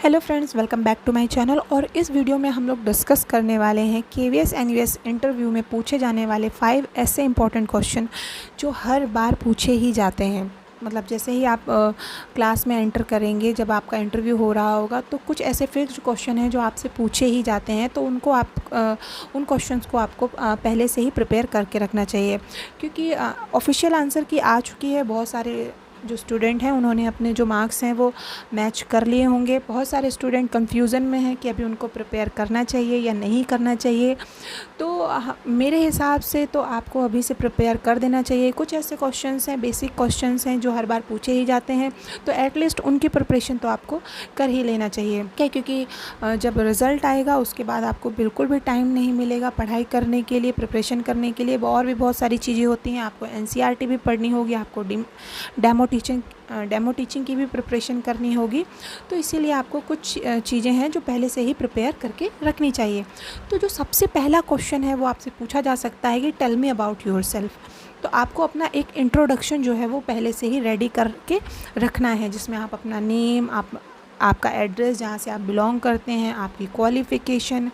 Hello friends, welcome back to my channel. और इस video में हम लोग डिस्कस करने वाले हैं केवीएस एनयूएस इंटरव्यू में पूछे जाने वाले 5 ऐसे इंपॉर्टेंट क्वेश्चन जो हर बार पूछे ही जाते हैं। मतलब जैसे ही आप क्लास में एंटर करेंगे, जब आपका इंटरव्यू हो रहा होगा, तो कुछ ऐसे फिक्स्ड क्वेश्चन हैं जो आपसे पूछे ही जाते हैं। तो उनको आप उन क्वेश्चंस को आपको पहले से ही प्रिपेयर करके रखना चाहिए, क्योंकि ऑफिशियल आंसर की आ चुकी है। बहुत सारे जो स्टूडेंट हैं उन्होंने अपने जो मार्क्स हैं वो मैच कर लिए होंगे। बहुत सारे स्टूडेंट कंफ्यूजन में हैं कि अभी उनको प्रिपेयर करना चाहिए या नहीं करना चाहिए। तो मेरे हिसाब से तो आपको अभी से प्रिपेयर कर देना चाहिए। कुछ ऐसे क्वेश्चंस हैं, बेसिक क्वेश्चंस हैं जो हर बार पूछे ही जाते हैं, तो एटलीस्ट उनकी प्रिपरेशन तो आपको कर ही लेना चाहिए। क्या, क्योंकि जब रिज़ल्ट आएगा उसके बाद आपको बिल्कुल भी टाइम नहीं मिलेगा पढ़ाई करने के लिए, प्रिपरेशन करने के लिए। और भी बहुत सारी चीज़ें होती हैं, आपको एनसीईआरटी भी पढ़नी होगी, आपको डेमो टीचिंग की भी प्रिपरेशन करनी होगी। तो इसीलिए आपको कुछ चीज़ें हैं जो पहले से ही प्रिपेयर करके रखनी चाहिए। तो जो सबसे पहला क्वेश्चन है वो आपसे पूछा जा सकता है कि टेल मी अबाउट योरसेल्फ। तो आपको अपना एक इंट्रोडक्शन जो है वो पहले से ही रेडी करके रखना है, जिसमें आप अपना नेम, आपका एड्रेस, जहाँ से आप बिलोंग करते हैं, आपकी क्वालिफ़िकेशन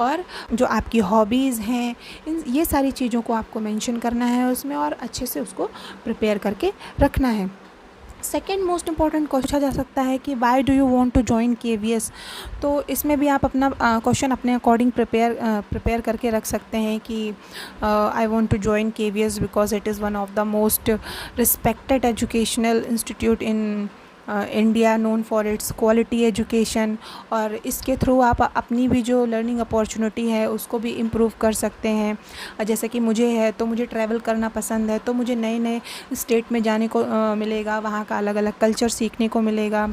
और जो आपकी हॉबीज़ हैं, ये सारी चीज़ों को आपको मेंशन करना है उसमें, और अच्छे से उसको प्रिपेयर करके रखना है। सेकेंड मोस्ट इम्पॉर्टेंट पूछा जा सकता है कि why do you want to join KVS. तो इसमें भी आप अपना क्वेश्चन अपने अकॉर्डिंग प्रिपेयर करके रख सकते हैं कि I want to join KVS because it is one of the most respected educational institute in India, known for its quality education. और इसके थ्रू आप अपनी भी जो लर्निंग अपॉर्चुनिटी है उसको भी इम्प्रूव कर सकते हैं। जैसे कि मुझे है तो मुझे ट्रैवल करना पसंद है, तो मुझे नए नए स्टेट में जाने को मिलेगा, वहाँ का अलग अलग कल्चर सीखने को मिलेगा।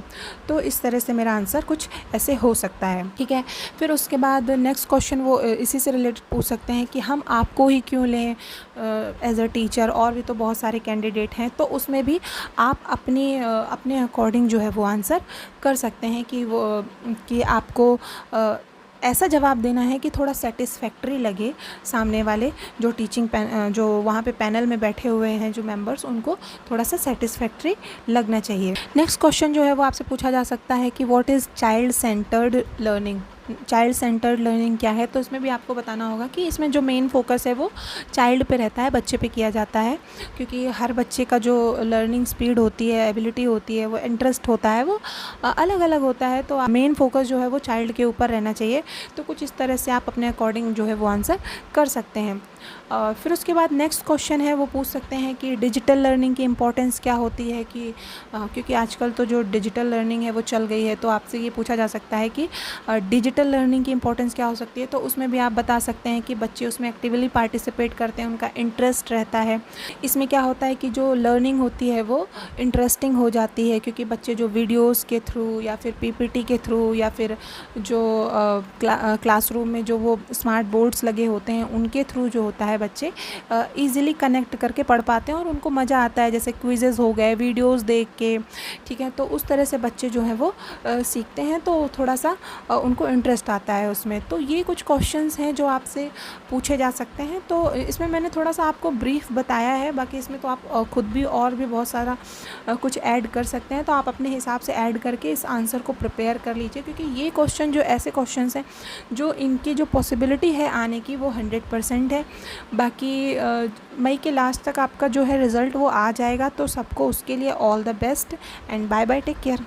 तो इस तरह से मेरा आंसर कुछ ऐसे हो सकता है, ठीक है। फिर उसके बाद नेक्स्ट क्वेश्चन वो इसी से रिलेटेड पूछ सकते हैं कि हम आपको ही क्यों लें एज अ टीचर। और भी तो बहुत सारे कैंडिडेट हैं, तो उसमें भी आप अपने अकॉर्डिंग जो है वो आंसर कर सकते हैं कि आपको ऐसा जवाब देना है कि थोड़ा सेटिस्फैक्ट्री लगे सामने वाले जो जो वहाँ पे पैनल में बैठे हुए हैं जो मेंबर्स, उनको थोड़ा सा सेटिस्फैक्ट्री लगना चाहिए। नेक्स्ट क्वेश्चन जो है वो आपसे पूछा जा सकता है कि what is child centred learning. Child centred learning क्या है, तो इसमें भी आपको बताना होगा कि इसमें जो मेन फोकस है वो चाइल्ड पे रहता है, बच्चे पे किया जाता है। क्योंकि हर बच्चे का जो लर्निंग स्पीड होती है, एबिलिटी होती है, वो इंटरेस्ट होता है, वो अलग अलग होता है। तो मेन फोकस जो है वो चाइल्ड के ऊपर रहना चाहिए। तो कुछ इस तरह से आप अपने अकॉर्डिंग जो है वो आंसर कर सकते हैं। फिर उसके बाद नेक्स्ट क्वेश्चन है वो पूछ सकते हैं कि डिजिटल लर्निंग की इम्पोर्टेंस क्या होती है। कि क्योंकि आजकल तो जो डिजिटल लर्निंग है वो चल गई है, तो आपसे ये पूछा जा सकता है कि डिजिटल लर्निंग की इम्पोर्टेंस क्या हो सकती है। तो उसमें भी आप बता सकते हैं कि बच्चे उसमें एक्टिवली पार्टिसिपेट करते हैं, उनका इंटरेस्ट रहता है। इसमें क्या होता है कि जो लर्निंग होती है वो इंटरेस्टिंग हो जाती है, क्योंकि बच्चे जो वीडियोज़ के थ्रू या फिर पीपीटी के थ्रू या फिर जो क्लासरूम में जो वो स्मार्ट बोर्ड्स लगे होते हैं उनके थ्रू जो होता है, बच्चे ईज़िली कनेक्ट करके पढ़ पाते हैं और उनको मज़ा आता है। जैसे क्विज़ेज़ हो गए वीडियोस देख के, ठीक है। तो उस तरह से बच्चे जो हैं वो सीखते हैं, तो थोड़ा सा उनको इंटरेस्ट आता है उसमें। तो ये कुछ क्वेश्चंस हैं जो आपसे पूछे जा सकते हैं। तो इसमें मैंने थोड़ा सा आपको ब्रीफ बताया है, बाकी इसमें तो आप खुद भी और भी बहुत सारा कुछ ऐड कर सकते हैं। तो आप अपने हिसाब से ऐड करके इस आंसर को प्रिपेयर कर लीजिए, क्योंकि ये क्वेश्चन जो ऐसे क्वेश्चंस हैं जो इनकी जो पॉसिबिलिटी है आने की वो 100% है। बाकी मई के लास्ट तक आपका जो है रिज़ल्ट वो आ जाएगा। तो सबको उसके लिए all the best and bye bye, take care.